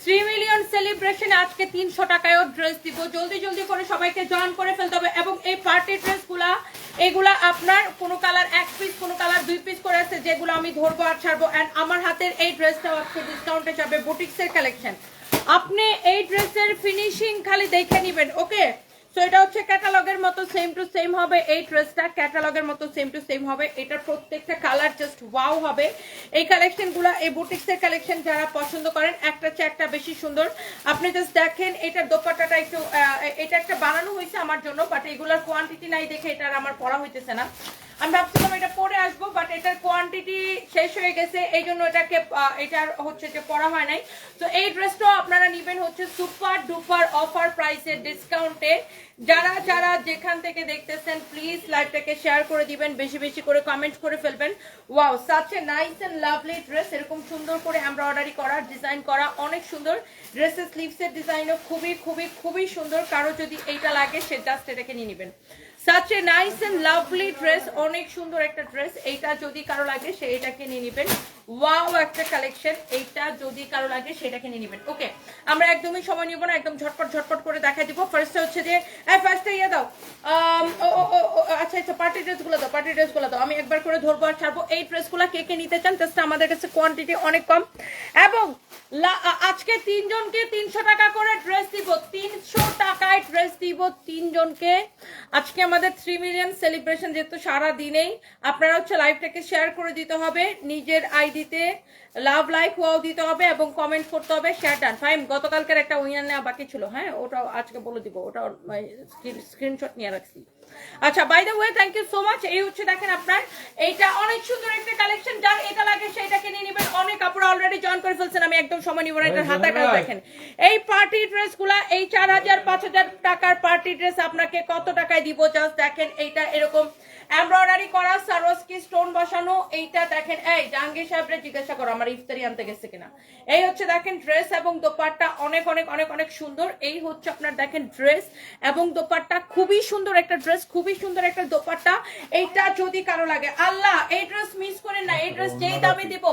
3 million সেলিব্রেশনে আজকে 300 টাকায়ও dress দিব। জলদি জলদি করে সবাইকে জয়েন করে ফেলতে হবে। এবং এই পার্টি ড্রেসগুলা এগুলা আপনার কোনো কালার 1 পিস, কোনো কালার 2 পিস করে আছে, যেগুলো আমি ধরবো আর ছাড়বো। অ্যান্ড আমার হাতের এই ড্রেসটাও আজকে ডিসকাউন্টে যাবে, বুটিক্সের কালেকশন। আপনি এই ড্রেসের ফিনিশিং খালি দেখে নেবেন, ওকে? সো এটা হচ্ছে ক্যাটালগের মতো সেম টু সেম হবে। এই ড্রেসটা ক্যাটালগের মতো সেম টু সেম হবে। এটার প্রত্যেকটা কালার জাস্ট ওয়াও হবে। এই কালেকশনগুলো, এই বুটিক্সের কালেকশন যারা পছন্দ করেন, একটা চেয়ে একটা বেশি সুন্দর। আপনি জাস্ট দেখেন এটার দোপাট্টাটা একটু, এটা একটা বানানো হয়েছে আমার জন্য, বাট এগুলোর কোয়ান্টিটি নাই দেখে এটার আমার পড়া হইতেছে না। আমি ভাবছিলাম এটা পরে আসবো, বাট এটার কোয়ান্টিটি শেষ হয়ে গেছে, এই জন্য এটাকে এটার হচ্ছে যে পড়া হয় নাই। তো এই ড্রেসটাও আপনারা নিবেন হচ্ছে সুপার ডুপার অফার প্রাইসে, ডিসকাউন্টে। যারা যারা যেখান থেকে দেখতেছেন প্লিজ লাইভটাকে শেয়ার করে দিবেন, বেশি বেশি করে কমেন্ট করে ফেলবেন। Wow, such a nice and lovely dress. এরকম সুন্দর করে এমব্রয়ডারি করা, ডিজাইন করা, অনেক সুন্দর। ড্রেসের স্লিভসের ডিজাইনও খুবই খুবই খুবই সুন্দর। কারো যদি এইটা লাগে সে জাস্ট এটাকে নিয়ে নেবেন। Such a nice and lovely dress, অনেক সুন্দর একটা ড্রেস। এইটা যদি কারো লাগে সে এটাকে নিয়ে নেবেন। ওয়াও একটা কালেকশন, এইটা যদি কারো লাগে সেটাকে নিয়ে নেবেন। ওকে, আমরা একদমই সময় নিব না, একদম ঝটপট ঝটপট করে দেখা দিব। ফার্স্টে হচ্ছে যে ফার্স্টে ইয়ে দাও, আচ্ছা আচ্ছা, পার্টি ড্রেসগুলো দাও, পার্টি ড্রেসগুলো দাও। আমি একবার করে ধরবো আর ছাড়বো। এই ড্রেসগুলো কে কে নিতে চান? জাস্ট আমাদের কাছে কোয়ান্টিটি অনেক কম, এবং আজকে 3 জনকে 300 টাকা করে ড্রেস দিব। 300 টাকায় ড্রেস দিব 3 জনকে। আজকে আমাদের 3 মিলিয়ন সেলিব্রেশন, যেহেতু সারা দিনেই আপনারা হচ্ছে লাইভটাকে শেয়ার করে দিতে হবে, নিজের আইডিতে লাভ লাইক ওয়াও দিতে হবে এবং কমেন্ট করতে হবে শেয়ার ডান। ফাইন, গতকালকের একটা উইনার নেওয়া বাকি ছিল, হ্যাঁ ওটাও আজকে বলে দিব, ওটাও স্ক্রিনশট নিয়ে রাখছি। আচ্ছা, by the way thank you so much. এই হচ্ছে দেখেন আপনার এইটা অনেক সুন্দর একটা কালেকশন, যার এটা লাগে সেইটাকে নিয়ে নেবেন। অনেক কাপড় অলরেডি জয়েন করে ফেলছেন, আমি একদম সময় নিব না। এটার হাতার কাজ দেখেন। এই পার্টি ড্রেসগুলা, এই 4000-5000 টাকার পার্টি ড্রেস আপনাকে কত টাকায় দিব জাস্ট দেখেন। এইটা এরকম এমব্রয়ডারি করা, সারোস্কি স্টোন বসানো। এইটা দেখেন, এই জাহাঙ্গীর সাহেবরে জিজ্ঞাসা করো আমার ইফতারি আনতে গেছে কিনা। এই হচ্ছে দেখেন ড্রেস এবং দোপাট্টা অনেক অনেক অনেক অনেক সুন্দর। এই হচ্ছে আপনার দেখেন ড্রেস এবং দোপাট্টা, খুবই সুন্দর একটা ড্রেস, খুবই সুন্দর একটা দোপাট্টা। এইটা যদি কারো লাগে, আল্লাহ এই ড্রেস মিস করেন না। এই ড্রেস যেই দামে দিব,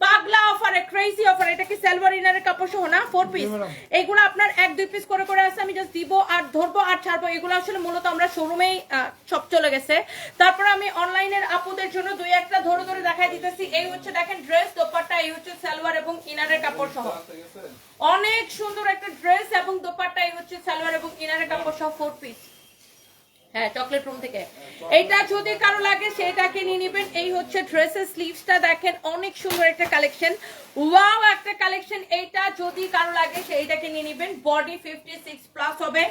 পাগলা অফারে, ক্রেজি অফার। এটা কি সালোয়ার ইনারের কাপড় সহ না? 4 পিস। এইগুলো আপনার 1-2 পিস করে করে আছে, আমি জাস্ট দিব আর ধরবো আর ছাড়বো। এগুলো আসলে মূলত আমরা শোরুমেই সব চলে গেছে। তারপরে আমি অনলাইনের আপুদের জন্য 2-1টা ধরে ধরে দেখাই দিতেছি। এই হচ্ছে দেখেন ড্রেস, দোপাট্টা, এই হচ্ছে সালোয়ার এবং ইনারের কাপড় সহ। অনেক সুন্দর একটা ড্রেস এবং দোপাট্টা, এই হচ্ছে সালোয়ার এবং ইনারের কাপড় সহ 4 পিস। হ্যাঁ, চকলেট রুম থেকে। এইটা যদি কারো লাগে সেটাকে নিয়ে নেবেন। এই হচ্ছে ড্রেসের স্লিভসটা দেখেন, অনেক সুন্দর একটা কালেকশন, ওয়াও একটা কালেকশন। এইটা যদি কারো লাগে সেইটাকে নিয়ে নেবেন। বডি 56 প্লাস হবে,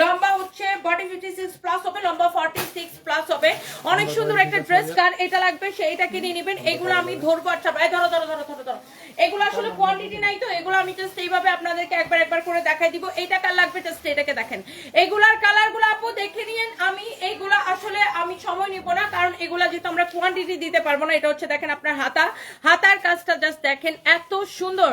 লম্বা হচ্ছে বডি 56 প্লাস হবে, লম্বা 46 প্লাস হবে। অনেক সুন্দর একটা ড্রেস, কার এটা লাগবে সেইটাকে নিয়ে নেবেন। এগুলো আমি ধরবো। আচ্ছা ভাই, ধরো ধরো ধরো ধরো ধরো। এগুলো আসলে কোয়ান্টিটি নাই, তো এগুলো আমি জাস্ট এইভাবে আপনাদেরকে একবার একবার করে দেখাই দিব। এইটা কার লাগবে জাস্ট এটাকে দেখেন। এগুলার কালারগুলো আপু দেখে নিয়েন। আমি এইগুলা আসলে আমি সময় নিব না, কারণ এগুলা যেহেতু আমরা কোয়ান্টিটি দিতে পারবো না। এটা হচ্ছে দেখেন আপনার হাতার কাজটা জাস্ট দেখেন, এত সুন্দর।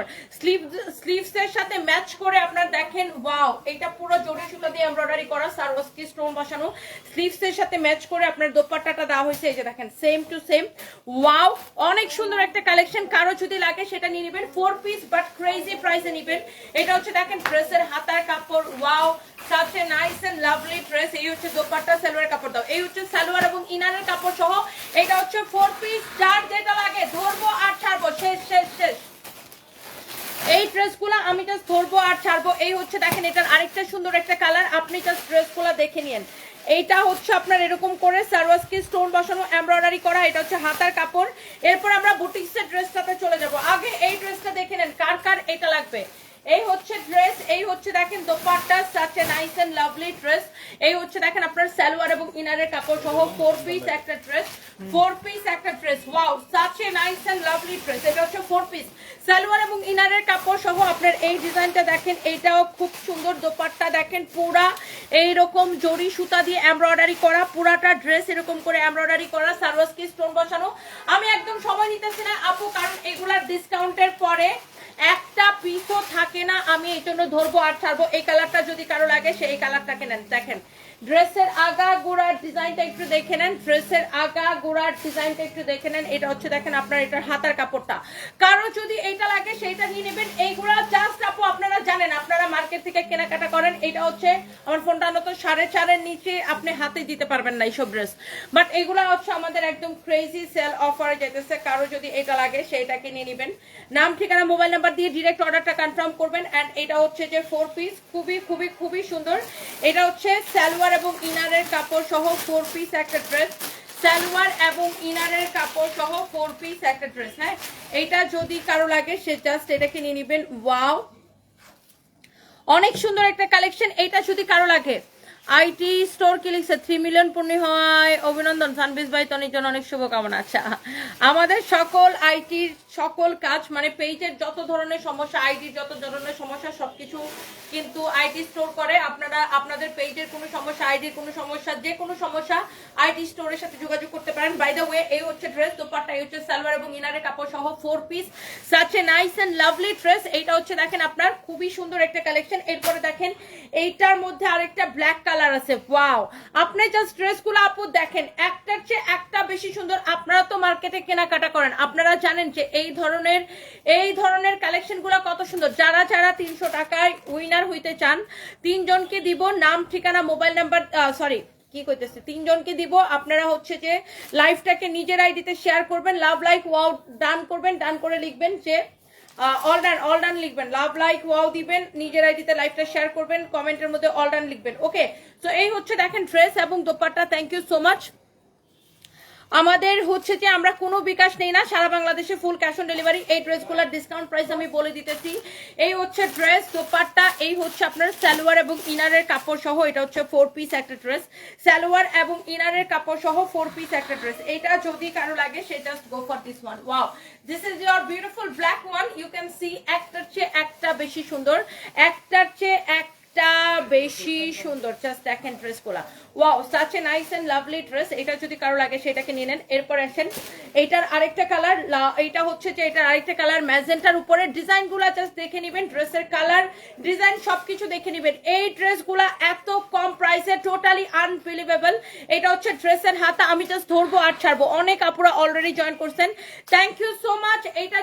স্লিভস এর সাথে ম্যাচ করে আপনার দেখেন, ওয়াও। এটা পুরো জরি সুতা দিয়ে এমব্রয়ডারি করা, সারোস্কি স্টোন বসানো। স্লিভস এর সাথে ম্যাচ করে আপনার দোপাট্টাটা দেওয়া হয়েছে, এই যে দেখেন সেম টু সেম। ওয়াও, অনেক সুন্দর একটা কালেকশন। কারো যদি লাগে সেটা নিয়ে নেবেন। 4 পিস বাট ক্রেজি প্রাইসে নেবেন। এটা হচ্ছে দেখেন ড্রেসের হাতার কাপড়, wow, such a nice and lovely dress. এই হচ্ছে দোপাট্টা, সালোয়ার কাপড় দাও। এই হচ্ছে সালোয়ার এবং ইনারের কাপড় সহ। এটা হচ্ছে 4 পিস, যার যেটা লাগে ধরবো আর ছাড়বো, শেষ শেষ শেষ। এই ড্রেসগুলো আমি জাস্ট ধরবো আর ছাড়বো। এই হচ্ছে দেখেন এটার আরেকটা সুন্দর একটা কালার, আপনি জাস্ট ড্রেসগুলো দেখে নিন। এইটা হচ্ছে আপনার এরকম করে সারোয়াস্কি স্টোন বসানো, এমব্রয়ডারি করা। এটা হচ্ছে হাতার কাপড়। এরপর আমরা বুটিক্সের ড্রেসটাতে চলে যাব। আগে এই ড্রেসটা দেখে নেন, কার কার এটা লাগবে। এই হচ্ছে ড্রেস, এই হচ্ছে দেখেন dupatta, such a nice and lovely dress. এই হচ্ছে দেখেন আপনার সালোয়ার এবং ইনারের কাপড় সহ 4 পিস একটা ড্রেস, 4 পিস একটা dress. Wow, such a nice and lovely dress. এটা হচ্ছে 4 পিস, সালোয়ার এবং ইনারের কাপড় সহ আপনার এই ডিজাইনটা দেখেন। এইটাও খুব সুন্দর। দোপাট্টা দেখেন পুরা এইরকম জরি সুতা দিয়ে এমব্রয়ডারি করা, পুরাটা ড্রেস এরকম করে এমব্রয়ডারি করা, সারোস্কি স্টোন বসানো। আমি একদম সময় নিতেছি না আপু, কারণ এগুলার ডিসকাউন্টের পরে একটা পিসও থাকে না। আমি এই জন্য ধরবো আর ছাড়বো। এই কালারটা যদি কারো লাগে সেই কালারটাকে নেন। দেখেন ড্রেসের আগা গোড়ার ডিজাইনটা একটু দেখে নেন, ড্রেসের আগা গোড়ার ডিজাইনটা একটু দেখে নেন। এটা হচ্ছে দেখেন আপনার এটার হাতার কাপড়টা। কারো যদি এইটা লাগে সেইটা নিয়ে নেবেন। এইগুলা জাস্ট আপু আপনার মার্কেট থেকে কেনাকাটা করেন, এটা হচ্ছে আমার ফোনটা আনত 4.5 নিচে আপনি হাতে দিতে পারবেন না এইসব ড্রেস। বাট এগুলা হচ্ছে আমাদের একদম ক্রেজি সেল অফারে যেতেছে। কারো যদি এটা লাগে সেইটাকে নিয়ে নেবেন। নাম ঠিকানা মোবাইল নাম্বার দিয়ে ডিরেক্ট অর্ডারটা কনফার্ম করবেন। অ্যান্ড এটা হচ্ছে যে 4 পিস, খুবই খুবই খুবই সুন্দর। এটা হচ্ছে সালোয়ার এবং ইনারের কাপড় সহ 4 পিস একটা ড্রেস, সালোয়ার এবং ইনারের কাপড় সহ 4 পিস একটা ড্রেস। হ্যাঁ, এটা যদি কারো লাগে সে জাস্ট এটাকে নিয়ে নেবেন। ওয়াও, অনেক সুন্দর একটা কালেকশন। এটা যদি কারো লাগে, আইটি স্টোর কি লিখছে 3 মিলিয়ন পূর্ণ হয়, অভিনন্দন সানবিজ ভাই, তনির জন্য অনেক শুভকামনা। আচ্ছা, আমাদের সকল আইটির সকল কাজ মানে পেজের যত ধরনের সমস্যা, আইডির যত ধরনের সমস্যা সবকিছু কিন্তু আইটি স্টোর করে। আপনারা আপনাদের পেজের কোনো সমস্যা, আইডির কোনো সমস্যা, যে কোনো সমস্যা আইটি স্টোরের সাথে যোগাযোগ করতে পারেন। বাই দ্য ওয়ে, এই হচ্ছে ড্রেস, দোপাট্টা, এই হচ্ছে সালোয়ার এবং ইনারের কাপড় সহ 4 piece, such a nice and lovely dress. এইটা হচ্ছে দেখেন আপনার খুবই সুন্দর একটা কালেকশন। এরপরে দেখেন এইটার মধ্যে আরেকটা ব্ল্যাক কালার আছে। ওয়াও, আপনি জাস্ট ড্রেসগুলো আপু দেখেন, একটার চেয়ে একটা বেশি সুন্দর। আপনারা তো মার্কেটে কেনাকাটা করেন, আপনারা জানেন যে এই ধরনের কালেকশনগুলো কত সুন্দর। যারা যারা 300 টাকায় উইনার হইতে চান, 3 জনকে দিব নাম ঠিকানা মোবাইল নাম্বার, সরি কি কইতেছে, 3 জনকে দিব। আপনারা হচ্ছে যে লাইভটাকে নিজের আইডিতে শেয়ার করবেন, লাভ লাইক ওয়াও ডান করবেন, ডান করে লিখবেন যে অল ডান লিখবেন, লাভ লাইক ওয়াও দিবেন, নিজের আইডিতে লাইভটা শেয়ার করবেন, কমেন্টের মধ্যে অল ডান লিখবেন। ওকে, সো এই হচ্ছে দেখেন ড্রেস এবং dupatta. Thank you so much. আমাদের হচ্ছে যে আমরা কোনো বিকাশ নেই না, সারা বাংলাদেশে ফুল ক্যাশ অন ডেলিভারি। এই ড্রেসগুলোর ডিসকাউন্ট প্রাইস আমি বলে দিতেছি। এই হচ্ছে ড্রেস, দোপাট্টা, এই হচ্ছে আপনার সালোয়ার এবং ইনারের কাপড় সহ। এটা হচ্ছে 4 পিস একটা ড্রেস, সালোয়ার এবং ইনারের কাপড় সহ 4 পিস একটা ড্রেস। এটা যদি কারো লাগে সে just go for this one. Wow, this is your beautiful black one. You can see একটার চেয়ে একটা বেশি সুন্দর, একটার চেয়ে একটা বেশি সুন্দর। জাস্ট দেখেন ড্রেসগুলা, wow, such a nice and lovely dress. এটা যদি কারো লাগে সেটাকে নিয়ে নেন। এরপর আসেন এইটার আরেকটা কালার, এইটা হচ্ছে যে এটার আরেকটা কালার ম্যাজেন্টার উপরে। ডিজাইনগুলা জাস্ট দেখে নেবেন, ড্রেসের কালার ডিজাইন সবকিছু দেখে নেবেন। এই ড্রেসগুলা এত কম প্রাইসে টোটালি আনবিলিভেবল। এটা হচ্ছে ড্রেসের হাতা, আমি জাস্ট ধরবো আর ছাড়বো। অনেক আপুরা অলরেডি জয়েন করছেন, থ্যাংক ইউ সো মাচ। এইটা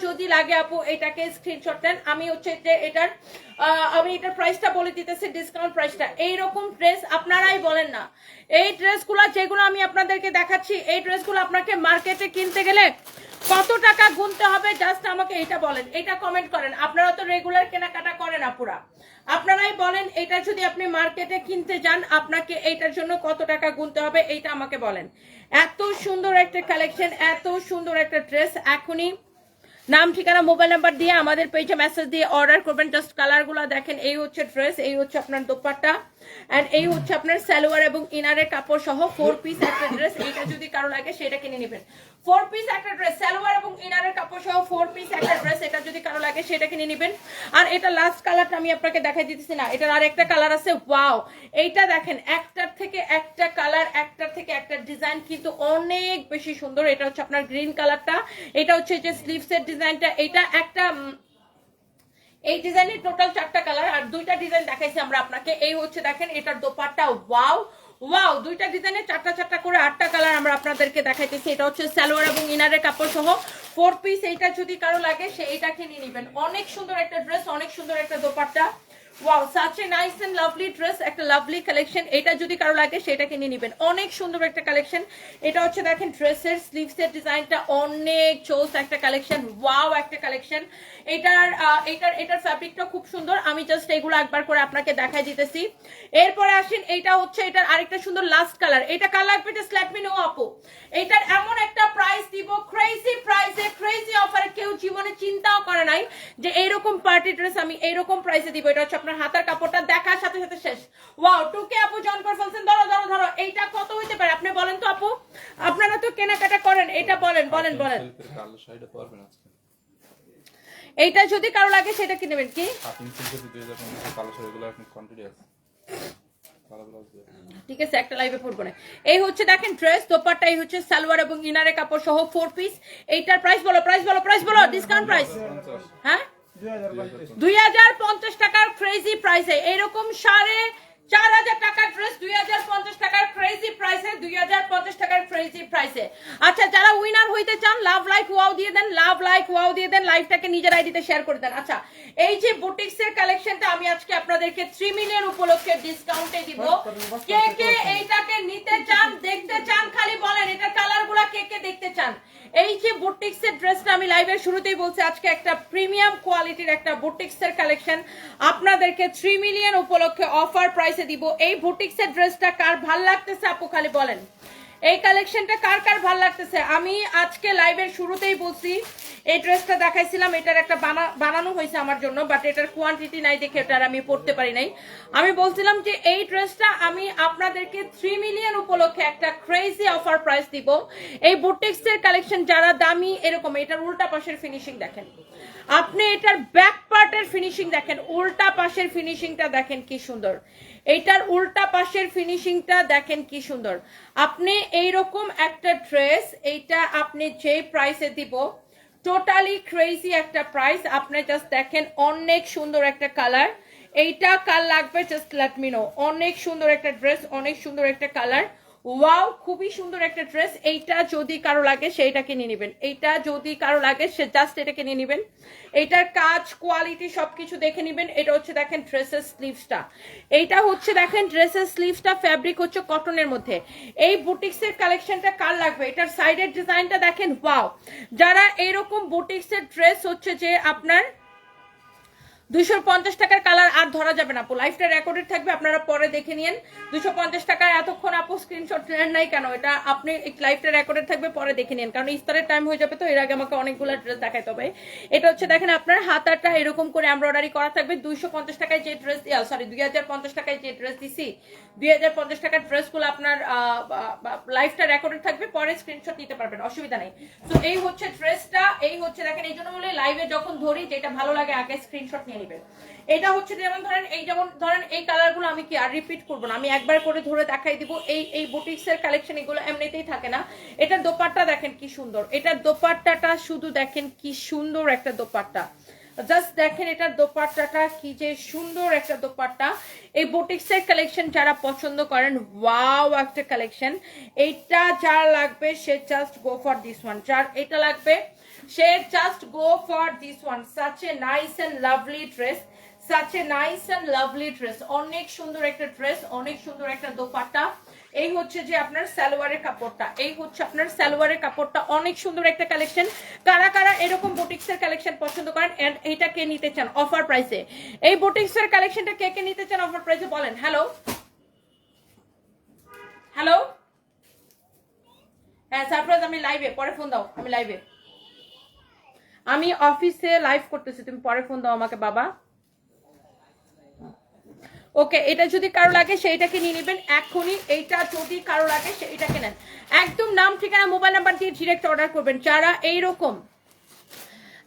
যদি লাগে আপু এটাকে স্ক্রিনশট দেন। আমি হচ্ছে যে আমি এটার প্রাইসটা বলে দিতেছি, ডিসকাউন্ট প্রাইসটা। এইরকম ড্রেস আপনারাই বলেন না, এই ড্রেসগুলো যেগুলো আমি আপনাদেরকে দেখাচ্ছি, এই ড্রেসগুলো আপনাকে মার্কেটে কিনতে গেলে কত টাকা গুনতে হবে জাস্ট আমাকে এটা বলেন, এটা কমেন্ট করেন। আপনারা তো রেগুলার কেনাকাটা করেন আপুরা, আপনারাই বলেন এটা যদি আপনি মার্কেটে কিনতে যান আপনাকে এইটার জন্য কত টাকা গুনতে হবে, এইটা আমাকে বলেন। এত সুন্দর একটা কালেকশন, এত সুন্দর একটা ড্রেস। এখনই নাম ঠিকানা মোবাইল নাম্বার দিয়ে আমাদের পেজে মেসেজ দিয়ে অর্ডার করবেন। জাস্ট কালারগুলো দেখেন, এই হচ্ছে ড্রেস, এই হচ্ছে আপনার দোপাট্টা, এন্ড এই হচ্ছে আপনার সালোয়ার এবং ইনারের কাপড় সহ 4 পিস একটা ড্রেস। এটা যদি কারো লাগে সেটা কিনে নেবেন। 4 পিস একটা ড্রেস, সালোয়ার এবং ইনারের কাপড় সহ 4 পিস একটা ড্রেস। এটা যদি কারো লাগে সেটা কিনে নেবেন। আর এটা লাস্ট কালারটা আমি আপনাকে দেখাই দিতেছি না, এটার আর একটা কালার আছে। ওয়াও, এইটা দেখেন, একটার থেকে একটা কালার, একটার থেকে একটা ডিজাইন কিন্তু অনেক বেশি সুন্দর। এটা হচ্ছে আপনার গ্রিন কালারটা, এটা হচ্ছে যে স্লিভসের ডিজাইনটা। এটা একটা এই ডিজাইনের টোটাল 4টা কালার আর 2টা ডিজাইন দেখাইছি আমরা আপনাকে। এই হচ্ছে দেখেন এটার দোপাট্টা। ওয়াও ওয়াও, 2টা ডিজাইনের 4টা করে 8টা কালার আমরা আপনাদেরকে দেখাইতেছি। এটা হচ্ছে সালোয়ার এবং ইনারের কাপড় সহ 4 পিস। এইটা যদি কারো লাগে সে এইটাকে নিয়ে নেবেন। অনেক সুন্দর একটা ড্রেস, অনেক সুন্দর একটা dupatta. Wow, such a nice and lovely dress, একটা লাভলি কালেকশন। এটা যদি কারো লাগে সেটাকে নিয়ে নেবেন। অনেক সুন্দর একটা কালেকশন। এটা হচ্ছে দেখেন ড্রেসের স্লিভসের ডিজাইনটা অনেক চোস একটা কালেকশন। ওয়াও, একটা কালেকশন। এটার ফ্যাব্রিকটা খুব সুন্দর। আমি জাস্ট এগুলো একবার করে আপনাকে দেখাই দিতেছি। এরপরে আসেন, এইটা হচ্ছে এটার আরেকটা সুন্দর লাস্ট কালার। এটা কালার লাগবে জাস্ট লেট মি নো আপু। এটার এমন একটা প্রাইস দিব, ক্রেজি প্রাইসে, ক্রেজি অফারে, কেউ জীবনে চিন্তাও করে নাই যে এইরকম পার্টি ড্রেস আমি এইরকম প্রাইসে দিব। এটা হচ্ছে আপনার হাতার কাপড়টা দেখার সাথে সাথে শেষ। ওয়াও, 2K আপু জয়েন করে ফেলছেন। ধরো ধরো ধরো, এইটা কত হইতে পারে আপনি বলেন তো আপু, আপনারা তো কেনাকাটা করেন, এটা বলেন বলেন বলেন। এইটা যদি কারো লাগে সেটা কি নেবেন? কি ঠিক আছে, একটা লাইভে পড়বো না। এই হচ্ছে দেখেন ড্রেস, দোপাট্টা, এই হচ্ছে সালোয়ার এবং ইনারের কাপড় সহ 4 পিস। এইটার প্রাইস বলো, প্রাইস বলো, প্রাইস বলো, ডিসকাউন্ট প্রাইস। হ্যাঁ, 2050 টাকার ক্রেজি প্রাইসে এরকম 4000 টাকার ড্রেস 2050 টাকার ক্রেজি প্রাইসে, 2050 টাকার ক্রেজি প্রাইসে। আচ্ছা, যারা উইনার হইতে চান লাভ লাইক ওয়াও দিয়ে দেন, লাভ লাইক ওয়াও দিয়ে দেন, লাইভটাকে নিজের আইডিতে শেয়ার করে দেন। আচ্ছা, এই যে বুটিক্সের কালেকশনটা আমি আজকে আপনাদেরকে 3 মিলিয়ন উপলক্ষে ডিসকাউন্টে দিব। কে কে এইটাকে নিতে চান, দেখতে চান, খালি বলেন এটা কালারগুলো কে কে দেখতে চান। এই যে বুটিক্সের ড্রেসটা আমি লাইভের শুরুতেই বলছি, আজকে একটা প্রিমিয়াম কোয়ালিটির একটা বুটিক্সের কালেকশন আপনাদেরকে 3 মিলিয়ন উপলক্ষে অফার প্রাইসে দিব। এই বুটিক্সের ড্রেসটা কার ভাল লাগতেছে আপু খালি বলেন, এই কালেকশনটা কার কার ভাল লাগতেছে। আমি আজকে লাইভের শুরুতেই বলছি এই ড্রেসটা দেখাইছিলাম, এটার একটা বানানো হয়েছে আমার জন্য, বাট এটার কোয়ান্টিটি নাই দেখে এটার আমি পড়তে পারি নাই। আমি বলছিলাম যে এই ড্রেসটা আমি আপনাদেরকে 3 মিলিয়ন উপলক্ষে একটা ক্রেজি অফার প্রাইস দিব। এই বুটিক্সের কালেকশন যারা দামি এরকম, এটার উল্টা পাশের ফিনিশিং দেখেন, আপনি এটার ব্যাক পার্টের ফিনিশিং দেখেন, উল্টা পাশের ফিনিশিংটা দেখেন কি সুন্দর, এইটার উল্টা পাশের ফিনিশিংটা দেখেন কি সুন্দর। আপনি এইরকম একটা ড্রেস এইটা আপনি যে প্রাইসে দিব, টোটালি ক্রেজি একটা প্রাইস। আপনি জাস্ট দেখেন, অনেক সুন্দর একটা কালার, এইটা কার লাগবে জাস্ট লেট মি নো। অনেক সুন্দর একটা ড্রেস, অনেক সুন্দর একটা কালার, ওয়াও খুবই সুন্দর একটা ড্রেস। এইটা যদি কারো লাগে সেইটাকে নিয়ে নেবেন, এইটা যদি কারো লাগে সে জাস্ট এটাকে নিয়ে নেবেন। এইটার কাজ কোয়ালিটি সবকিছু দেখে নেবেন। এটা হচ্ছে দেখেন ড্রেসের স্লিভসটা, এইটা হচ্ছে দেখেন ড্রেসের স্লিভসটা, ফ্যাব্রিক হচ্ছে কটনের মধ্যে। এই বুটিক্সের কালেকশনটা কার লাগবে, এটার সাইডের ডিজাইনটা দেখেন, ওয়াও। যারা এইরকম বুটিক্সের ড্রেস হচ্ছে যে আপনার 250 টাকার কালার আর ধরা যাবে না আপু, লাইফটা রেকর্ডেড থাকবে, আপনারা পরে দেখে নিন। 250 টাকায় এতক্ষণ আপু স্ক্রিনশট নেন নাই কেন, এটা আপনি লাইফটা রেকর্ডেড থাকবে, পরে দেখে নিন, কারণ ইফতারের টাইম হয়ে যাবে, তো এর আগে আমাকে অনেকগুলো ড্রেস দেখাইতে হবে। এটা হচ্ছে দেখেন আপনার হাতাটা এরকম করে এমব্রয়ডারি করা থাকবে। 250 টাকায় যে ড্রেস, সরি 2050 টাকায় যে ড্রেস দিছি, 2050 টাকার ড্রেসগুলো আপনার লাইফটা রেকর্ডেড থাকবে, পরে স্ক্রিনশট নিতে পারবেন, অসুবিধা নেই। তো এই হচ্ছে ড্রেসটা, এই হচ্ছে দেখেন, এই জন্য বলে লাইভে যখন ধরি যেটা ভালো লাগে আগে স্ক্রিনশট নিয়ে নেবেন। এটা হচ্ছে যেমন ধরেন, এই যেমন ধরেন এই কালারগুলো আমি কি আর রিপিট করবো না, আমি একবার করে ধরে দেখাই দিব। এই বুটিক্সের কালেকশন এগুলো এমনিতেই থাকে না। এটার দোপাট্টা দেখেন কি সুন্দর, এটার দোপাট্টাটা শুধু দেখেন কি সুন্দর একটা দোপাট্টা, জাস্ট দেখেন এটার দোপাট্টাটা কি যে সুন্দর একটা দোপাট্টা। এই বুটিক্সের কালেকশন যারা পছন্দ করেন, ওয়াও একটা কালেকশন। এইটা যার লাগবে সে just go for this one, যার এটা লাগবে সে just go for this one. Such a nice and lovely dress, such a nice and lovely dress, অনেক সুন্দর একটা ড্রেস, অনেক সুন্দর একটা দোপাট্টা। এই হচ্ছে যে আপনার সালোয়ারের কাপড়টা, এই হচ্ছে আপনার সালোয়ারের কাপড়টা, অনেক সুন্দর একটা কালেকশন। কারা কারা এরকম বুটিক্সের কালেকশন পছন্দ করেন এন্ড এটা কে নিতে চান অফার প্রাইসে, এই বুটিক্সের কালেকশনটা কে কে নিতে চান অফার প্রাইসে বলেন। হ্যালো হ্যালো, হ্যাঁ সারপ্রাইজ, আমি লাইভে, পরে ফোন দাও, আমি লাইভে, আমি অফিসে লাইভ করতেছি, তুমি পরে ফোন দাও আমাকে বাবা। ওকে, এটা যদি কারো লাগে সেইটাকে নিয়ে নেবেন এখনই, এইটা যদি কারো লাগে সেইটাকে নেন। একদম নাম ঠিকানা মোবাইল নাম্বার দিয়ে ডিরেক্ট অর্ডার করবেন। যারা এইরকম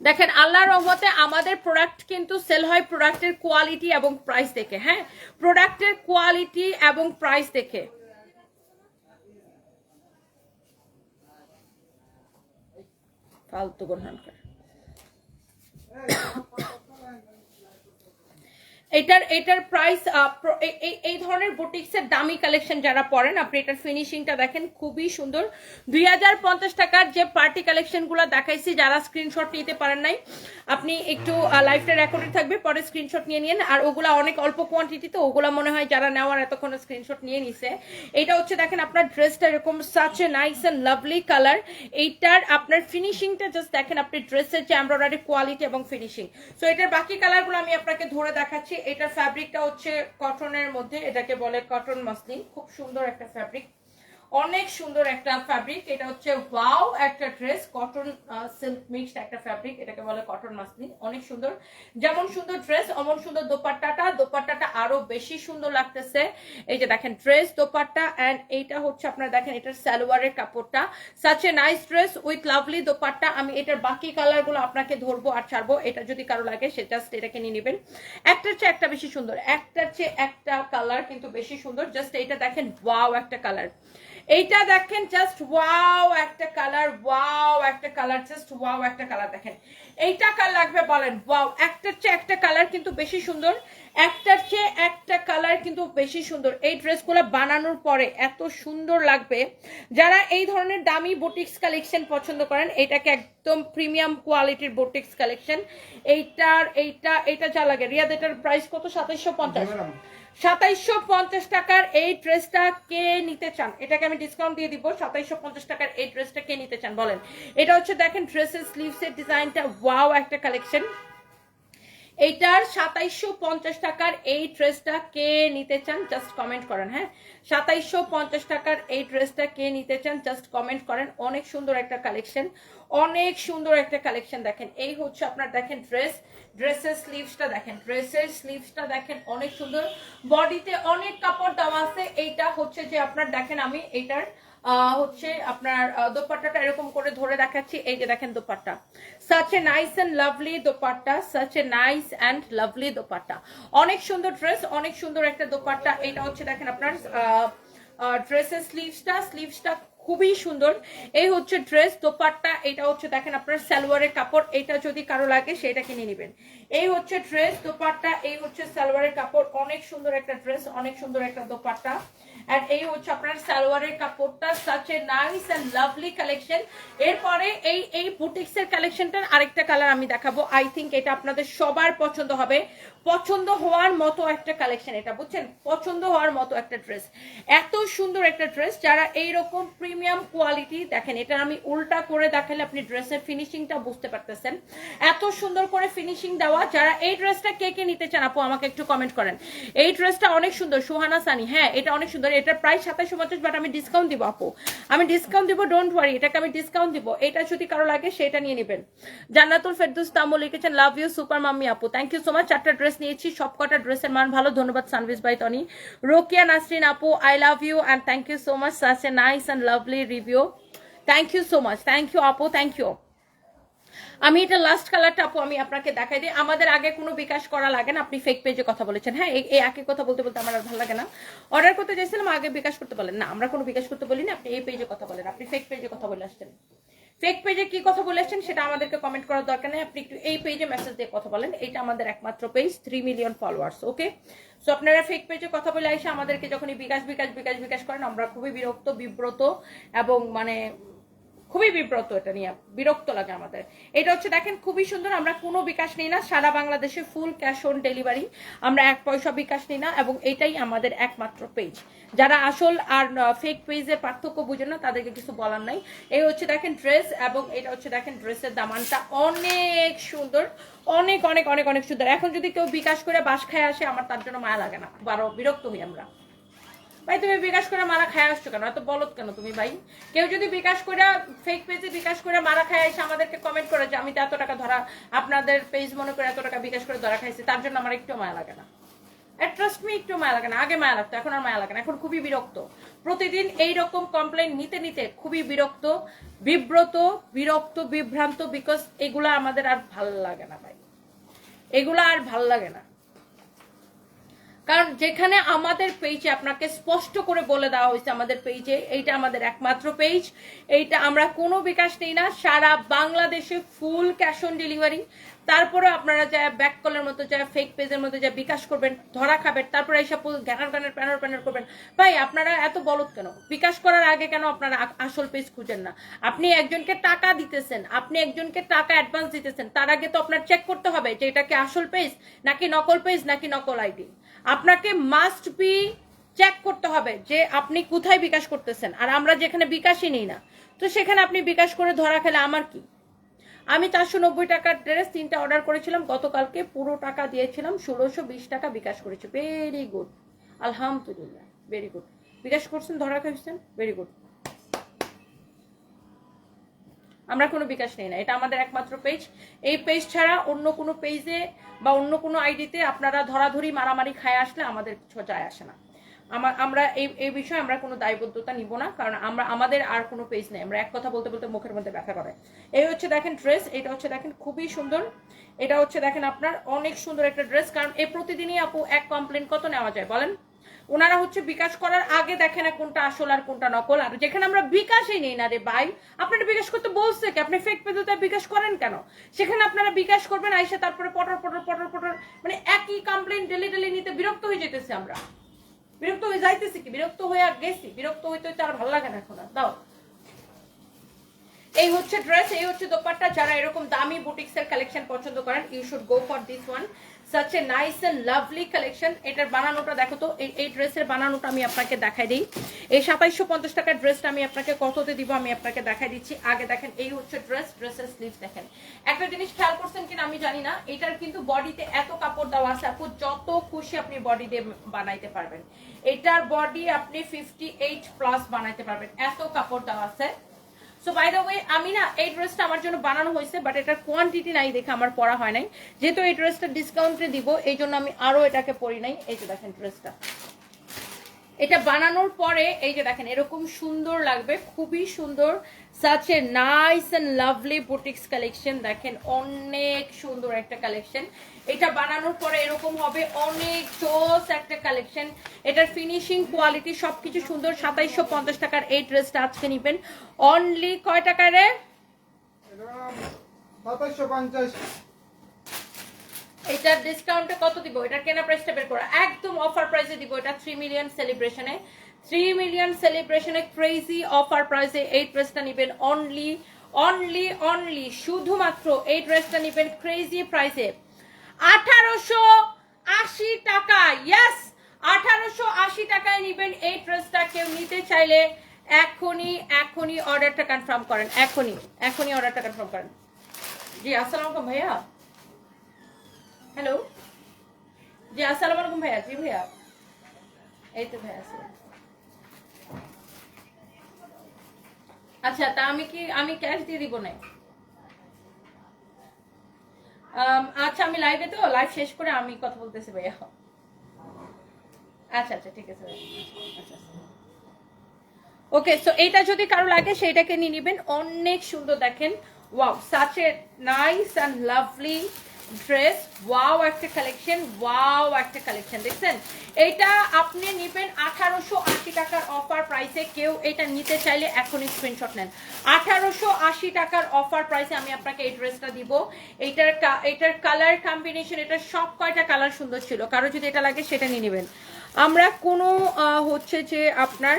দেখেন, আল্লাহর রহমতে আমাদের প্রোডাক্ট কিন্তু সেল হয় প্রোডাক্টের কোয়ালিটি এবং প্রাইস দেখে। হ্যাঁ, প্রোডাক্টের কোয়ালিটি এবং প্রাইস দেখে। ফালতু গোনহানকার, এটার প্রাইস, এই ধরনের বুটিক্সের দামি কালেকশন যারা পরেন, আপনি এটার ফিনিশিংটা দেখেন খুবই সুন্দর। 2050 টাকার যে পার্টি কালেকশনগুলো দেখাইছি, যারা স্ক্রিনশট নিতে পারেন নাই, আপনি একটু লাইভটা রেকর্ডেড থাকবে, পরে স্ক্রিনশট নিয়ে নিন। আর ওগুলা অনেক অল্প কোয়ান্টিটি, তো ওগুলা মনে হয় যারা নেওয়ার এতক্ষণ স্ক্রিনশট নিয়ে নিছে। এটা হচ্ছে দেখেন আপনার ড্রেসটা এরকম such a nice and lovely colour. এইটার আপনার ফিনিশিংটা জাস্ট দেখেন, আপনি ড্রেসের যে এমব্রয়ডারি কোয়ালিটি এবং ফিনিশিং। সো এটার বাকি কালারগুলো আমি আপনাকে ধরে দেখাচ্ছি। এটার ফ্যাব্রিকটা হচ্ছে কটনের মধ্যে, এটাকে বলে কটন মাসলিন, খুব সুন্দর একটা ফ্যাব্রিক, অনেক সুন্দর একটা ফ্যাব্রিক। এটা হচ্ছে ওয়াও একটা ড্রেস, কটন সিল্ক মিক্সড একটা ফ্যাব্রিক, এটাকে বলে কটন মাসলিন, অনেক সুন্দর। যেমন সুন্দর ড্রেস অমন সুন্দর দোপাট্টাটা, দোপাট্টাটা আরো বেশি সুন্দর লাগতেছে। এই যে দেখেন ড্রেস, দোপাট্টা, এন্ড এইটা হচ্ছে আপনারা দেখেন এটার সালোয়ারের কাপড়টা, such a nice dress with lovely dupatta. আমি এটার বাকি কালারগুলো আপনাকে ধরবো আর ছাড়বো, এটা যদি কারো লাগে সে জাস্ট এটাকে নিয়ে নেবেন। একটার চেয়ে একটা বেশি সুন্দর, একটার চেয়ে একটা কালার কিন্তু বেশি সুন্দর। জাস্ট এইটা দেখেন, ওয়াও একটা কালার। এইটা দেখেন জাস্ট ওয়াও একটা কালার, ওয়াও একটা কালার, জাস্ট ওয়াও একটা কালার। দেখেন এইটা কার লাগবে বলেন? ওয়াও, একটার চেয়ে একটা কালার কিন্তু বেশি সুন্দর, একটার চেয়ে একটা কালার কিন্তু বেশি সুন্দর। এই ড্রেসগুলো বানানোর পরে এত সুন্দর লাগবে। যারা এই ধরনের দামি বুটিক্স কালেকশন পছন্দ করেন, এটাকে একদম প্রিমিয়াম কোয়ালিটির বুটিক্স কালেকশন। এইটা যা লাগে রিয়াদ, এটার প্রাইস কত? 2750। 2750 টাকার এই ড্রেসটা কে নিতে চান? এটাকে আমি ডিসকাউন্ট দিয়ে দিব। 2750 টাকার এই ড্রেসটা কে নিতে চান বলেন? এটা হচ্ছে দেখেন ড্রেসের স্লিভসের ডিজাইনটা, ওয়াও একটা কালেকশন। এইটার 2750 টাকার এই ড্রেসটা কে নিতে চান জাস্ট কমেন্ট করেন। হ্যাঁ, 2750 টাকার এই ড্রেসটা কে নিতে চান জাস্ট কমেন্ট করেন। অনেক সুন্দর একটা কালেকশন, অনেক সুন্দর একটা কালেকশন। দেখেন এই হচ্ছে আপনার দেখেন ড্রেসের স্লিভসটা দেখেন, ড্রেসের স্লিভসটা দেখেন অনেক সুন্দর, বডিতে অনেক কাপড় দেওয়া আছে। এইটা হচ্ছে যে আপনার দেখেন আমি এইটার হচ্ছে আপনার দোপাট্টাটা এরকম করে ধরে দেখাচ্ছি। এই যে দেখেন dupatta, such a nice and lovely dupatta, such a nice and lovely dupatta. অনেক সুন্দর ড্রেস, অনেক সুন্দর একটা দোপাট্টা। এটা হচ্ছে দেখেন আপনার ড্রেসের স্লিভসটা খুবই সুন্দর। এই হচ্ছে ড্রেস, দোপাট্টা। এটা হচ্ছে দেখেন আপনার সালোয়ারের কাপড়। এটা যদি কারো লাগে সেটা কিনে নেবেন। এই হচ্ছে ড্রেস, দোপাট্টা, এই হচ্ছে সালোয়ারের কাপড়। অনেক সুন্দর একটা ড্রেস, অনেক সুন্দর একটা দোপাট্টা। এন্ড এই হচ্ছে আপনার সালোয়ারের কাপড়টা, such a nice and lovely collection. এরপরে এই বুটিক্সের কালেকশনটার আরেকটা কালার আমি দেখাবো। আই থিংক এটা আপনাদের সবার পছন্দ হবে, পছন্দ হওয়ার মতো একটা কালেকশন এটা, বুঝছেন? পছন্দ হওয়ার মতো একটা ড্রেস, এত সুন্দর একটা ড্রেস। যারা এইরকম প্রিমিয়াম কোয়ালিটি, দেখেন এটা আমি উল্টা করে দেখালে আপনি ড্রেসের ফিনিশিংটা বুঝতে পারতেছেন, এত সুন্দর করে ফিনিশিং দেওয়া। যারা এই ড্রেসটা কে কে নিতে চান আপু আমাকে একটু কমেন্ট করেন। এই ড্রেসটা অনেক সুন্দর, সুহানা সানি। হ্যাঁ, এটা অনেক সুন্দর। এটার প্রাইস 2750, বাট আমি ডিসকাউন্ট দিব আপু, আমি ডিসকাউন্ট দিব, ডোন্ট ওয়ারি, এটাকে আমি ডিসকাউন্ট দিব। এটা যদি কারো লাগে সেটা নিয়ে নেবেন। জান্নাতুল ফেরদৌস তামুল লিখেছেন লাভ ইউ সুপার মাম্মি আপু, থ্যাংক ইউ সো মাচ। 4টা ড্রেস নিয়েছি, সবকটা ড্রেসের মান ভালো, ধন্যবাদ সানভিস ভাই টনি। রোকিয়া নাসরিন আপু, I love you and thank you so much, such a nice and lovely review, thank you so much, thank you আপু, থ্যাংক ইউ। আমি এটা লাস্ট কালারটা আপু আমি আপনাকে দেখাই দিই। আমাদের আগে কোনো বিকাশ করা লাগে না, আপনি ফেক পেজে কথা বলেছেন। হ্যাঁ, এই একই কথা বলতে বলতে আমার আর ভালো লাগে না। অর্ডার করতে চাইছিলাম, আগে বিকাশ করতে বলেন না, আমরা কোনো বিকাশ করতে বলি না, আপনি এই পেজে কথা বলেন। আপনি ফেক পেজে কথা বলে আসছেন, ফেক পেজে কি কথা বলে আসছেন সেটা আমাদেরকে কমেন্ট করার দরকার নেই, আপনি একটু এই পেজে মেসেজ দিয়ে কথা বলেন। এটা আমাদের একমাত্র পেজ, 3 মিলিয়ন ফলোয়ার্স। ওকে, সো আপনারা ফেক পেজে কথা বলে এসে আমাদেরকে যখনই বিকাশ করেন, আমরা খুবই বিব্রত এবং মানে খুবই বিব্রত, এটা নিয়ে বিরক্ত লাগে আমাদের। এটা হচ্ছে দেখেন খুবই সুন্দর, আমরা কোনো বিকাশ নিই না, সারা বাংলাদেশে ফুল ক্যাশ অন ডেলিভারি, আমরা 1 পয়সা বিকাশ নিই না, এবং এটাই আমাদের একমাত্র পেজ। যারা আসল আর ফেক পেজের পার্থক্য বুঝেন না তাদেরকে কিছু বলার নাই। এই হচ্ছে দেখেন ড্রেস, এবং এটা হচ্ছে দেখেন ড্রেসের দামানটা অনেক সুন্দর, অনেক অনেক অনেক অনেক সুন্দর। এখন যদি কেউ বিকাশ করে বাস খায় আসে, আমার তার জন্য মায়া লাগে না, বারো বিরক্ত হই আমরা। ভাই তুমি বিকাশ করে মারা খায় আসছো কেন, এত বলত কেন তুমি ভাই? কেউ যদি বিকাশ করে ফেক পেজে বিকাশ করে মারা খায় এসে আমাদেরকে কমেন্ট করে যে আমি তো এত টাকা ধরা, আপনাদের পেজ মনে করে এত টাকা বিকাশ করে ধরা খাইছি, তার জন্য আমার একটু মায়া লাগে না। ট্রাস্ট মি, একটু মায়া লাগে না। আগে মায়া লাগতো, এখন আর মায়া লাগে না। এখন খুবই বিরক্ত, প্রতিদিন এইরকম কমপ্লেন নিতে নিতে খুবই বিরক্ত, বিভ্রান্ত, বিকজ এগুলা আমাদের আর ভাল লাগে না ভাই, এগুলা আর ভাল লাগে না। কারণ যেখানে আমাদের পেজে আপনাকে স্পষ্ট করে বলে দেওয়া হয়েছে, আমাদের পেজে এইটা আমাদের একমাত্র পেজ, এইটা আমরা কোনো বিকাশ নেই না, সারা বাংলাদেশে ফুল ক্যাশ অন ডেলিভারি। তারপরে আপনারা যা ব্যাক কলের মতো যা ফেক পেজের মতো যা বিকাশ করবেন, ধরা খাবেন, তারপরে এইসব প্যানার করবেন। ভাই আপনারা এত বলদ কেন? বিকাশ করার আগে কেন আপনারা আসল পেজ খুঁজেন না? আপনি একজনকে টাকা দিতেছেন, আপনি একজনকে টাকা অ্যাডভান্স দিতেছেন, তার আগে তো আপনার চেক করতে হবে যে এটা কি আসল পেজ নাকি নকল পেজ নাকি নকল আইডি। আপনাকে মাস্ট বি চেক করতে হবে যে আপনি কোথায় বিকাশ করতেছেন। আর আমরা যেখানে বিকাশই নেই না, তো সেখানে আপনি বিকাশ করে ধরা খেলে আমার কি? আমি 490 টাকার ড্রেস 3টা অর্ডার করেছিলাম গতকালকে, পুরো টাকা দিয়েছিলাম, 1620 টাকা বিকাশ করেছি। ভেরি গুড, আলহামদুলিল্লাহ, ভেরি গুড। বিকাশ করছেন, ধরা খাইছেন, ভেরি গুড। আমরা কোনো বিকাশ নেই না, এটা আমাদের একমাত্র পেজ। এই পেজ ছাড়া অন্য কোনো পেজে বা অন্য কোনো আইডিতে আপনারা ধরাধরি মারামারি খায় আসলে আমাদের কিছু যায় আসে না। আমরা এই বিষয়ে আমরা কোনো দায়বদ্ধতা নিব না, কারণ আমাদের আর কোনো পেজ নেই। আমরা এক কথা বলতে বলতে মুখের মধ্যে ব্যথা করে। এই হচ্ছে দেখেন ড্রেস, এটা হচ্ছে দেখেন খুবই সুন্দর, এটা হচ্ছে দেখেন আপনার অনেক সুন্দর একটা ড্রেস। কারণ এই প্রতিদিনই আপু এক কমপ্লেন কত নেওয়া যায় বলেন? ওনারা হচ্ছে বিকাশ করার আগে দেখে না কোনটা আসল আর কোনটা নকল। আর যেখানে আমরা বিকাশই নেই না রে ভাই, আপনারা বিকাশ করতে বলছে কি? আপনি ফেক পেজে বিকাশ করেন কেন? সেখানে আপনারা বিকাশ করবেন, আইসা তারপরে পটর পটর পটর পটর মানে একই কমপ্লেন ডেলি ডেলি নিতে বিরক্ত হয়ে যেতেছে। আমরা বিরক্ত হয়ে যাইতেছি কি? বিরক্ত হয়ে গেছি, বিরক্ত হইতে হইতে আর ভালো লাগে না এখন। দাও, এই হচ্ছে ড্রেস, এই হচ্ছে দোপাট্টা। যারা এরকম দামি বুটিক্স এর কালেকশন পছন্দ করেন, you should go for this one. Such a nice and lovely collection. এটার বানানোটা দেখো তো, এই ড্রেসের বানানোটা আমি আপনাকে দেখাই দিই। এই 2750 টাকার ড্রেসটা আমি আপনাকে কততে দিব আমি আপনাকে দেখাই দিচ্ছি। আগে দেখেন, এই হচ্ছে ড্রেস, ড্রেসের স্লিভ দেখেন। একটা জিনিস খেয়াল করছেন কিনা আমি জানি না, এটার কিন্তু বডিতে এত কাপড় দেওয়া আছে আপু, যত খুশি আপনি বডি দিয়ে বানাইতে পারবেন। এটার বডি আপনি 58 প্লাস বানাইতে পারবেন, এত কাপড় দেওয়া আছে। সো বাই দ্য ওয়ে, আমি না এই ড্রেসটা আমার জন্য বানানো হয়েছে, বাট এটার কোয়ান্টিটি নাই দেখে আমার পরা হয় নাই। যেহেতু এই ড্রেসটা ডিসকাউন্টে দিব, এই জন্য আমি আরো এটাকে পরি নাই। এই যে দেখেন ড্রেসটা, এটা বানানোর পরে এই যে দেখেন এরকম সুন্দর লাগবে, খুবই সুন্দর। Such a nice and lovely boutiques collection. দেখেন অনেক সুন্দর একটা কালেকশন। এটা বানানোর পরে এরকম হবে, অনেক জোস একটা কালেকশন। এটার ফিনিশিং কোয়ালিটি সবকিছু সুন্দর। 2750 টাকার এই ড্রেসটা আজকে নিবেন অনলি কয় টাকারে? 2750। এটা ডিসকাউন্টে কত দিব? এটা কেনা প্রাইসটা বের করা, একদম অফার প্রাইসে দিব। এটা 3 মিলিয়ন সেলিব্রেশনে, 3 মিলিয়ন সেলিব্রেশনে ক্রেজি অফার প্রাইসে এই ড্রেসটা নেবেন অনলি অনলি অনলি শুধুমাত্র এই ড্রেসটা নেবেন ক্রেজি প্রাইসে 1880 টাকা। ইয়েস, 1880 টাকায় নেবেন এই ড্রেসটা। কেউ নিতে চাইলে এখনই অর্ডারটা কনফার্ম করেন, এখনই অর্ডারটা কনফার্ম করেন। জি আসসালামু আলাইকুম ভাইয়া। হ্যালো, জি আসসালামু আলাইকুম ভাইয়া। জি ভাইয়া, এই তো ভাইয়া আছে। আচ্ছা, তা আমি ক্যাশ দিয়ে দিব না? আচ্ছা, আমি লাইভে তো, লাইভ শেষ করে আমি কথা বলতেছি ভাইয়া। আচ্ছা আচ্ছা, ঠিক আছে ভাইয়া। আচ্ছা, ওকে। সো এইটা যদি কারো লাগে সেইটাকে নিয়ে নেবেন, অনেক সুন্দর। দেখেন, wow, such a nice and lovely dress. Wow একটা কালেকশন, ওয়াও একটা কালেকশন। দেখছেন, এইটা আপনি নেবেন 1880 টাকার অফার প্রাইসে। কেউ এটা নিতে চাইলে এখনই স্ক্রিনশট নেন। 1880 টাকার অফার প্রাইসে আমি আপনাকে এই ড্রেসটা দিব। এটার কালার কম্বিনেশন, এটার সব কয়টা কালার সুন্দর ছিল। কারো যদি এটা লাগে সেটা নিয়ে নেবেন। আমরা কোনো হচ্ছে যে আপনি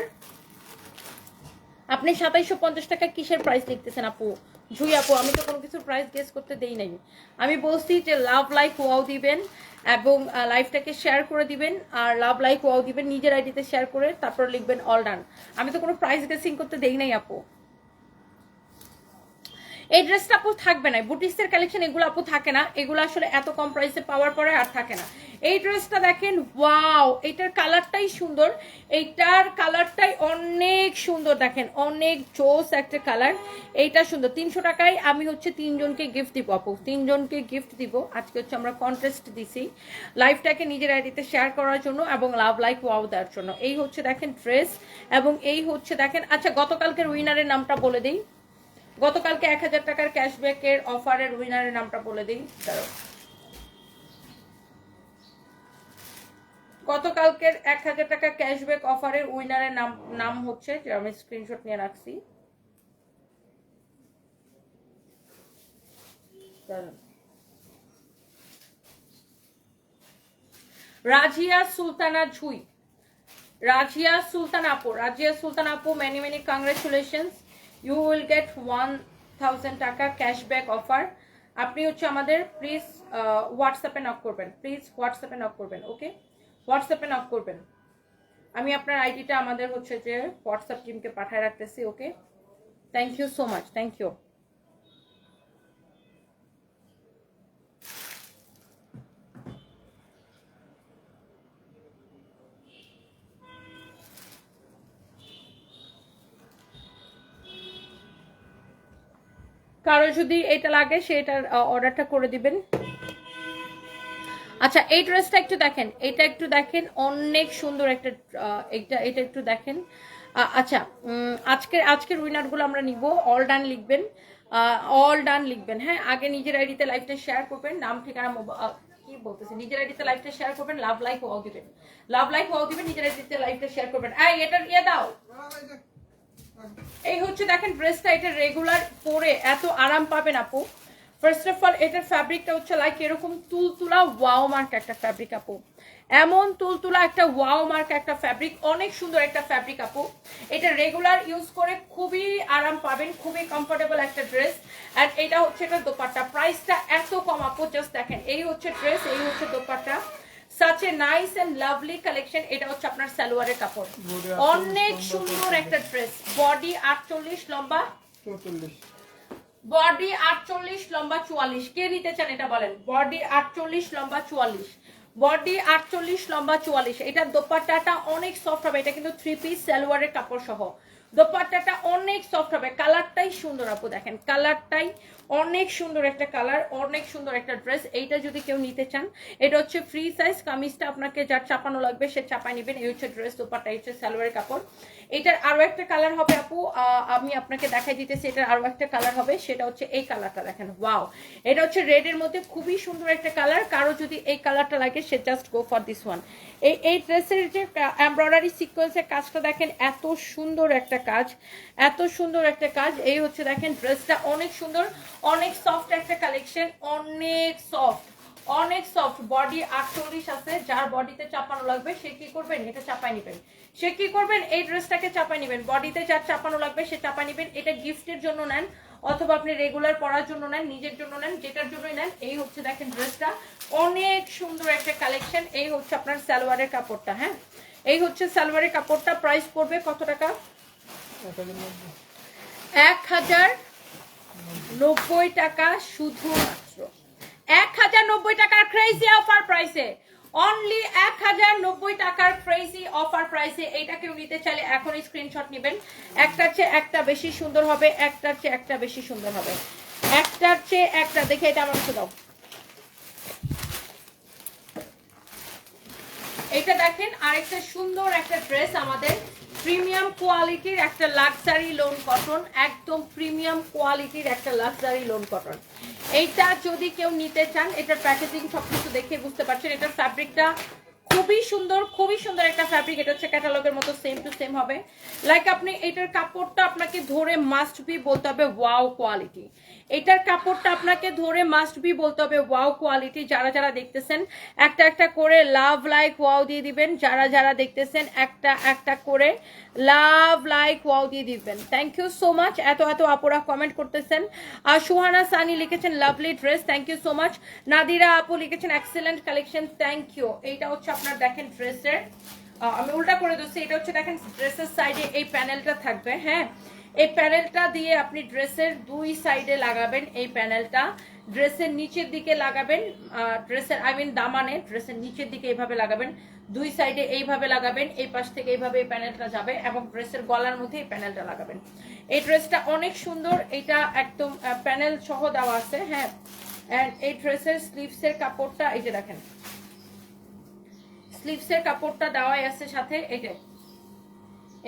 2750 টাকা কিসের প্রাইস লিখতেছেন আপু? জুই আপু, আমি তো কোনো কিছুর প্রাইস গেস করতে দেই নাই। আমি বলছি যে লাভ লাইক ওয়াও দিবেন এবং লাইভটাকে শেয়ার করে দিবেন। আর লাভ লাইক ওয়াও দিবেন নিজের আইডিতে শেয়ার করে, তারপর লিখবেন অল ডান। আমি তো কোনো প্রাইস গেসিং করতে দেই নাই আপু। এই ড্রেসটা আপু থাকবে না, বুটিক্সের কালেকশন এগুলো আপু থাকে না, এগুলো আসলে এত কম প্রাইসে পাওয়ার পরে আর থাকে না। এই ড্রেসটা দেখেন, ওয়াও, এটার কালারটাই সুন্দর, এইটার কালারটাই অনেক সুন্দর। দেখেন অনেক জোস একটা কালার, এইটা সুন্দর। 300 টাকায় আমি হচ্ছে 3 জনকে গিফট দিব আপু, 3 জনকে গিফট দিব। আজকে হচ্ছে আমরা কন্টেস্ট দিছি লাইভটাকে নিজের আইডিতে শেয়ার করার জন্য এবং লাভ লাইক ওয়াও দেওয়ার জন্য। এই হচ্ছে দেখেন ড্রেস, এবং এই হচ্ছে দেখেন। আচ্ছা, গতকালকের উইনারের নামটা বলে দিই। গতকালকে 1000 টাকার ক্যাশব্যাকের অফারের উইনারের নামটা বলে দিই। গতকালকের 1000 টাকা ক্যাশব্যাক অফারের উইনারের নাম হচ্ছে, যে আমি স্ক্রিনশট নিয়ে রাখছি, রাজিয়া সুলতানা ঝুই। রাজিয়া সুলতান আপু, রাজিয়া সুলতান আপু, many many congratulations. You will get 1000 টাকা ক্যাশব্যাক অফার। আপনি হচ্ছে আমাদের প্লিজ হোয়াটসঅ্যাপে নক করবেন, প্লিজ হোয়াটসঅ্যাপে নক করবেন। ওকে, হোয়াটসঅ্যাপে নক করবেন। আমি আপনার আইডিটা আমাদের হচ্ছে যে হোয়াটসঅ্যাপ টিমকে পাঠায় রাখতেছি। Okay, thank you so much, thank you. কারো যদি এটা লাগে সেটার অর্ডারটা করে দিবেন। আচ্ছা, এই ড্রেসটা একটু দেখেন, এটা একটু দেখেন, অনেক সুন্দর একটা। এটা একটু দেখেন। আচ্ছা, আজকের উইনার গুলো আমরা নিব। অল ডান লিখবেন, অল ডান লিখবেন। হ্যাঁ, আগে নিজের আইডিতে লাইভটা শেয়ার করবেন, নাম ঠিকানা কি বলতেছে, নিজের আইডিতে লাইভটা শেয়ার করবেন, লাভ লাইক ওয়াও দিবেন, লাভ লাইক ওয়াও দিবেন, নিজের আইডিতে লাইভটা শেয়ার করবেন। এটা ইয়ে দাও। এই হচ্ছে দেখেন ড্রেসটা, এটা রেগুলার পরে এত আরাম পাবেন আপু। ফার্স্ট অফ অল এটার ফ্যাব্রিকটা হচ্ছে লাইক এরকম তুলতুলা ওয়াও মার্ক একটা ফ্যাব্রিক আপু, এমন তুলতুলা একটা ওয়াও মার্ক একটা ফ্যাব্রিক, অনেক সুন্দর একটা ফ্যাব্রিক আপু। এটা রেগুলার ইউজ করে খুবই আরাম পাবেন, খুবই কমফোর্টেবল একটা ড্রেস। আর এটা হচ্ছে এটা দোপাট্টা, প্রাইসটা এত কম আপু, জাস্ট দেখেন এই হচ্ছে ড্রেস, এই হচ্ছে dupatta, such a nice and lovely collection। এটা হচ্ছে আপনার সালোয়ারের কাপড়, অনেক সুন্দর একটা ড্রেস। বডি 48, লম্বা 44, বডি 48, লম্বা 44। কে নিতে চান এটা বলেন? বডি 48, লম্বা 44, বডি 48, লম্বা 44। এটা দোপাট্টাটা অনেক সফট হবে, এটা কিন্তু 3 পিস সালোয়ারের কাপড় সহ। দোপাট্টাটা অনেক সফট হবে, কালারটাই সুন্দর আপু, দেখেন কালারটাই অনেক সুন্দর একটা কালার, অনেক সুন্দর একটা ড্রেস। এইটা যদি কেউ নিতে চান, এটা হচ্ছে ফ্রি সাইজ, কামিজটা আপনাকে যার চাপানো লাগবে সে চাপাই নেবেন। এই হচ্ছে ড্রেস, দোপাট্টা হচ্ছে সালোয়ারের কাপড়। এটার আরো একটা কালার হবে আপু, আমি আপনাকে দেখাই দিতেছি। এটার আরো একটা কালার হবে, সেটা হচ্ছে এই কালারটা, দেখেন ওয়াও, এটা হচ্ছে রেড এর মধ্যে খুবই সুন্দর একটা কালার। কারো যদি এই কালারটা লাগে সে just go for this one. এই ড্রেসের যে এমব্রয়ডারি সিকোয়েন্সের কাজটা দেখেন, এত সুন্দর একটা কাজ, এত সুন্দর একটা কাজ। এই হচ্ছে দেখেন ড্রেসটা অনেক সুন্দর, অনেক সফট একটা কালেকশন, অনেক সফট, অনেক সফট। বডি 48 আছে, যার বডিতে চাপানো লাগবে সে কি করবেন, এটা চাপাই নেবেন। সে কি করবেন, এই ড্রেসটাকে চাপাই নেবেন, বডিতে যার চাপানো লাগবে সে চাপাই নেবেন। এটা গিফটের জন্য নেন, অথবা আপনি রেগুলার পরার জন্য নেন, নিজের জন্য নেন, যেটার জন্যই নেন। এই হচ্ছে দেখেন ড্রেসটা অনেক সুন্দর একটা কালেকশন। এই হচ্ছে আপনার সালোয়ারের কাপড়টা, হ্যাঁ এই হচ্ছে সালোয়ারের কাপড়টা। প্রাইস পড়বে কত টাকা? 1090 টাকা, শুধুমাত্র 1090 টাকার ক্রেজি অফার প্রাইসে, অনলি 1090 টাকার ক্রেজি অফার প্রাইসে। এইটা কেউ নিতে চাইলে এখনই স্ক্রিনশট নেবেন। একটার চেয়ে একটা বেশি সুন্দর হবে, একটার চেয়ে একটা বেশি সুন্দর হবে, একটার চেয়ে একটা। দেখে এটা আমার দাও, এটা দেখেন আরেকটা সুন্দর একটা ড্রেস, আমাদের প্রিমিয়াম কোয়ালিটির একটা লাক্সারি লোন কটন, একদম প্রিমিয়াম কোয়ালিটির একটা লাক্সারি লোন কটন। এইটা যদি কেউ নিতে চান, এটার প্যাকেজিং সবকিছু দেখে বুঝতে পারছেন। এটার ফ্যাব্রিকটা খুবই সুন্দর, খুবই সুন্দর একটা ফ্যাব্রিক। এটা হচ্ছে ক্যাটালগের মতো সেম টু সেম হবে। লাইক আপনি এটার কাপড়টা আপনাকে ধরে মাস্ট বি বলতে হবে ওয়াও কোয়ালিটি। এটার কাপড়টা আপনাকে ধরে মাস্ট বি বলতে হবে ওয়াও কোয়ালিটি। যারা যারা দেখতেছেন একটা একটা করে লাভ লাইক ওয়াও দিয়ে দিবেন, যারা যারা দেখতেছেন একটা একটা করে লাভ লাইক ওয়াও দিয়ে দিবেন। থ্যাংক ইউ সো মাচ, এত এত আপুরা কমেন্ট করতেছেন। আর সুহানা সানি লিখেছেন lovely dress, thank you so much. Nadira আপু লিখেছেন এক্সেলেন্ট কালেকশন, থ্যাংক ইউ। এইটা হচ্ছে আপনার দেখেন ড্রেসের, আমি উল্টা করে দিচ্ছি। এটা হচ্ছে দেখেন ড্রেসের সাইডে এই প্যানেলটা থাকবে, হ্যাঁ এই প্যানেলটা দিয়ে আপনি ড্রেসের দুই সাইডে লাগাবেন। এই প্যানেলটা ড্রেসের নিচের দিকে লাগাবেন, ড্রেসের আই মিন দামানে ড্রেসের নিচের দিকে এইভাবে লাগাবেন, দুই সাইডে এইভাবে লাগাবেন, এই পাশ থেকে এইভাবে এই প্যানেলটা যাবে এবং ড্রেসের গলার মধ্যে এই প্যানেলটা লাগাবেন। এই ড্রেসটা অনেক সুন্দর, এটা একদম প্যানেল সহ দেওয়া আছে, হ্যাঁ। এন্ড এই ড্রেসের স্লিভসের কাপড়টা এই যে দেখেন, স্লিভসের কাপড়টা দেওয়াই আছে সাথে। এই যে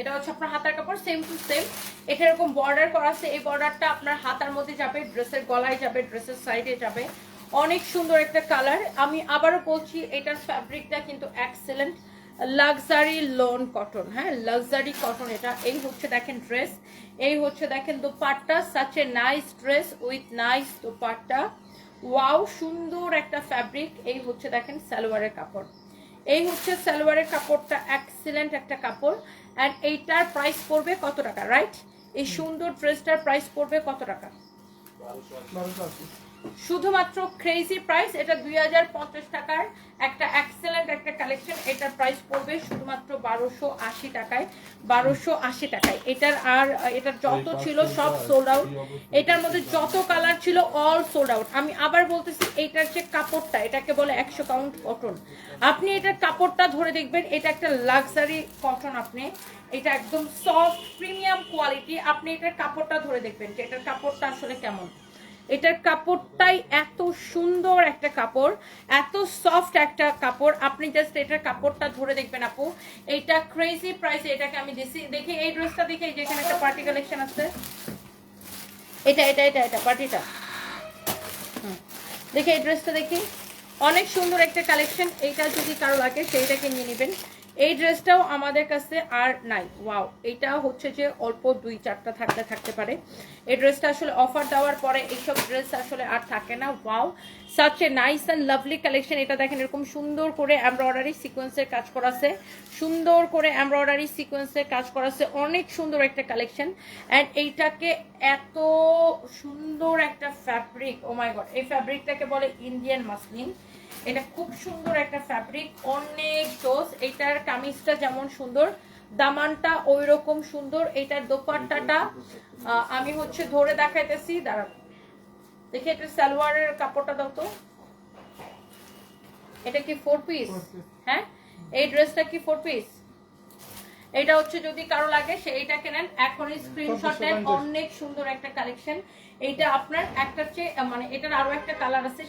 এটা হচ্ছে আপনার হাতার কাপড়, সেম টু সেম। এটা এরকম বর্ডার করা আছে, এই বর্ডারটা আপনার হাতার মধ্যে যাবে, ড্রেসের গলায় যাবে, ড্রেসের সাইডে যাবে। অনেক সুন্দর একটা কালার। আমি আবারও বলছি এটার ফ্যাব্রিকটা কিন্তু এক্সেলেন্ট লাক্সারি লোন কটন, হ্যাঁ লাক্সারি কটন এটা। এই হচ্ছে দেখেন ড্রেস, এই হচ্ছে দেখেন dupatta, such a nice dress with nice dupatta, wow সুন্দর একটা ফ্যাব্রিক। এই হচ্ছে দেখেন সালোয়ারের কাপড়, এই হচ্ছে সালোয়ারের কাপড়টা, এক্সেলেন্ট একটা কাপড়। এন্ড এইটার প্রাইস পড়বে কত টাকা, রাইট? এই সুন্দর ড্রেসটার প্রাইস পড়বে কত টাকা? শুধুমাত্র ক্রেজি প্রাইস। এটা 2050 টাকার একটা এক্সেলেন্ট একটা কালেকশন। এটার প্রাইস পড়বে শুধুমাত্র 1280 টাকায়, 1280 টাকায়। এটার আর এটার যত ছিল সব সোল্ড আউট, এটার মধ্যে যত কালার ছিল অল সোল্ড আউট। আমি আবার বলতেছি এইটার যে কাপড়টা, এটাকে বলে 100 কাউন্ট কটন। আপনি এটার কাপড়টা ধরে দেখবেন, এটা একটা লাক্সারি কটন। আপনি এটা একদম সফট প্রিমিয়াম কোয়ালিটি। আপনি এটার কাপড়টা ধরে দেখবেন যে এটার কাপড়টা আসলে কেমন। এটার কাপড়টাই এত সুন্দর একটা কাপড়, এত সফট একটা কাপড়। আপনি জাস্ট এটার কাপড়টা ধরে দেখবেন আপু। এইটা ক্রেজি প্রাইসে এটাকে আমি দেখি। এই ড্রেসটা দেখে, যেখানে একটা পার্টি কালেকশন আছে, এটা এটা এটা এটা পার্টিটা, দেখে এই ড্রেসটা দেখি। অনেক সুন্দর একটা কালেকশন। এইটা যদি কারো লাগে সেইটাকে নিয়ে নেবেন। এই ড্রেসটাও আমাদের কাছে আর নাই। ওয়াও, এটা হচ্ছে যে অল্প 2-4টা থাকতে পারে। এই ড্রেসটা আসলে অফার দেওয়ার পরে এইসব ড্রেস আসলে আর থাকে না। Wow, such a nice and lovely collection. এটা দেখেন এরকম সুন্দর করে এমব্রয়ডারি সিকোয়েন্সের কাজ করা আছে, সুন্দর করে এমব্রয়ডারি সিকোয়েন্সের কাজ করা আছে, অনেক সুন্দর একটা কালেকশন। অ্যান্ড এইটাকে এত সুন্দর একটা ফ্যাব্রিক, ও মাই গড, এই ফ্যাব্রিকটাকে বলে ইন্ডিয়ান মাসলিন। এটা খুব সুন্দর একটা ফ্যাব্রিক, অনেক জোস। এটার কামিজটা যেমন সুন্দর, দামানটা ওই রকম সুন্দর। এটার দোপাট্টাটা আমি হচ্ছে ধরে দেখাইতেছি, দাঁড়ান দেখি। এটা সালোয়ারের কাপড়টা দাও তো। এটা কি 4 পিস? হ্যাঁ, এই ড্রেসটা কি 4 পিস? এটা হচ্ছে যদি কারো লাগে সে এইটাকে নেন, এখনই স্ক্রিনশট নেন। অনেক সুন্দর একটা কালেকশন। এইটা আপনার একটা চেয়ে মানে এটার আরো একটা কালার আছে।